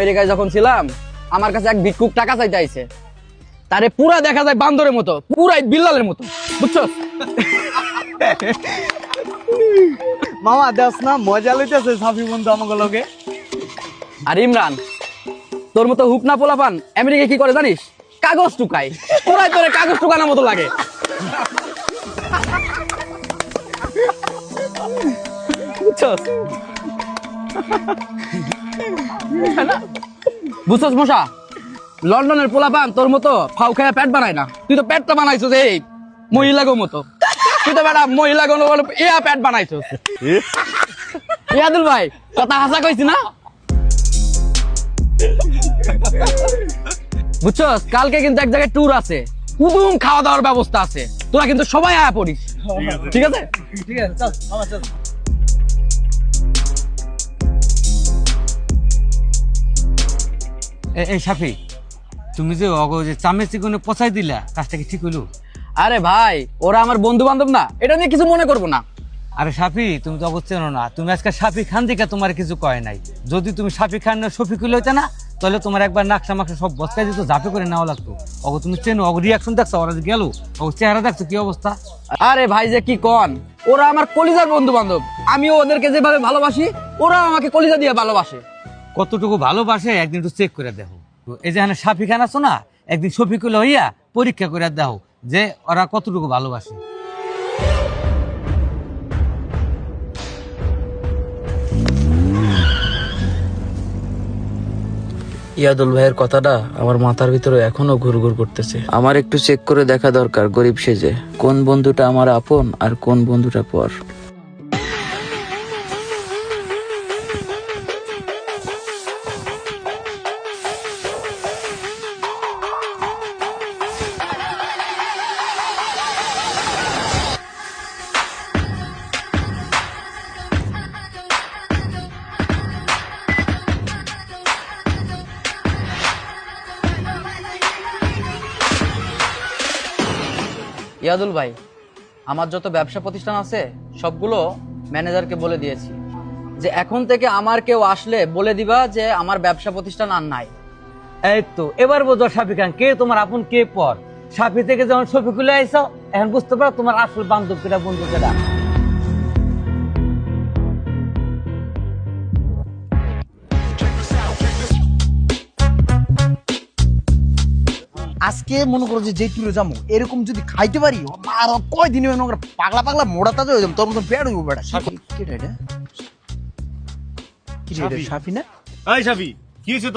আমেরিকায় যখন ছিলাম আমার কাছে এক ভিক্ষুক টাকা চাইতে আইছে, তারে পুরা দেখা যায় বান্দরের মতো, পুরাই বিল্লালের মতো, বুঝছো? মামা দেখ না মজা লইতেছে সাফি বন্ধু আমাকে লগে। আর ইমরান, তোর মতো হুকনা পোলাপান আমেরিকায় কি করে জানিস? কাগজ টুকায়, পুরাই তোরে কাগজ টুকানোর মতো লাগে, বুঝছস? বুঝছস মশা, লন্ডনের পোলাপান তোর মতো ফাউ খায়া পেট বানায় না, তুই তো পেটটা বানাইছস এই মহিলাগো মতো, তুই তো বেটা মহিলাগো ইয়া পেট বানাইছস। ইয়াদুল ভাই কথা হাসা কইছি না? বুঝছস, কালকে কিন্তু এক জায়গায় ট্যুর আছে, উদুম খাওয়া দাওয়ার ব্যবস্থা আছে, তোরা কিন্তু সবাই আয়া পড়িস, ঠিক আছে? ঠিক আছে চল মামা চল। এই সাফি, তুমি যে অগো যে চামে চিকনে পচাই দিলা, কাজটা কি ঠিক হইলো? আরে ভাই, ওরা আমার বন্ধু বান্ধব না, এটা নিয়ে কিছু মনে করবো না। আরে সাফি, তুমি তো অগো চেনো না, তুমি আজকে সাফি খান দিকে তোমার কিছু কয় নাই। যদি তুমি সাফি খান না শফিকুল হইতে না, তাহলে তোমার একবার নাকশা মাকশা সব বস্তায় দিত, ঝাঁপে করে নেওয়া লাগতো। অগো তুমি চেনো, অগো রিয়াকশন দেখছো, ওরা যে গেল, অগো চেহারা দেখছো কি অবস্থা। আরে ভাই যে কি কন, ওরা আমার কলিজার বন্ধু বান্ধব, আমিও ওদেরকে যেভাবে ভালোবাসি ওরা আমাকে কলিজা দিয়ে ভালোবাসে। কতটুকু ভালোবাসে একদিন একটু চেক করে দেখো। তো এই যে সাফি খান আছো না, একদিন শফিকুল হইয়া পরীক্ষা করে দেখো যে ওরা কতটুকু ভালোবাসে। ইয়াদুল ভাইয়ের কথাটা আমার মাথার ভিতরে এখনো ঘুরঘুর করতেছে। আমার একটু চেক করে দেখা দরকার গরিব সেজে, কোন বন্ধুটা আমার আপন আর কোন বন্ধুটা পর। ইয়াদুল ভাই, আমার যত ব্যবসা প্রতিষ্ঠান আছে সবগুলো ম্যানেজারকে বলে দিয়েছি যে এখন থেকে আমার কেউ আসলে বলে দিবা যে আমার ব্যবসা প্রতিষ্ঠান আর নাই। এই তো এবার বোঝো সাফি খান কে তোমার আপন কে পর। সাফি থেকে যখন শফিকুলে আইছো, এখন বুঝতে পারো তোমার আসল বান্ধব কেটা বন্ধু কেটা। আজকে মনে করো যে ট্যুরে যাবো এরকম যদি খাইতে পারি আর কয়দিন পাগলা পাগলা মোড়া তাজা হয়ে যাবো, তোর মতন পেট হইব বেটা। সাফি না? এই শাফি, কি হয়েছে?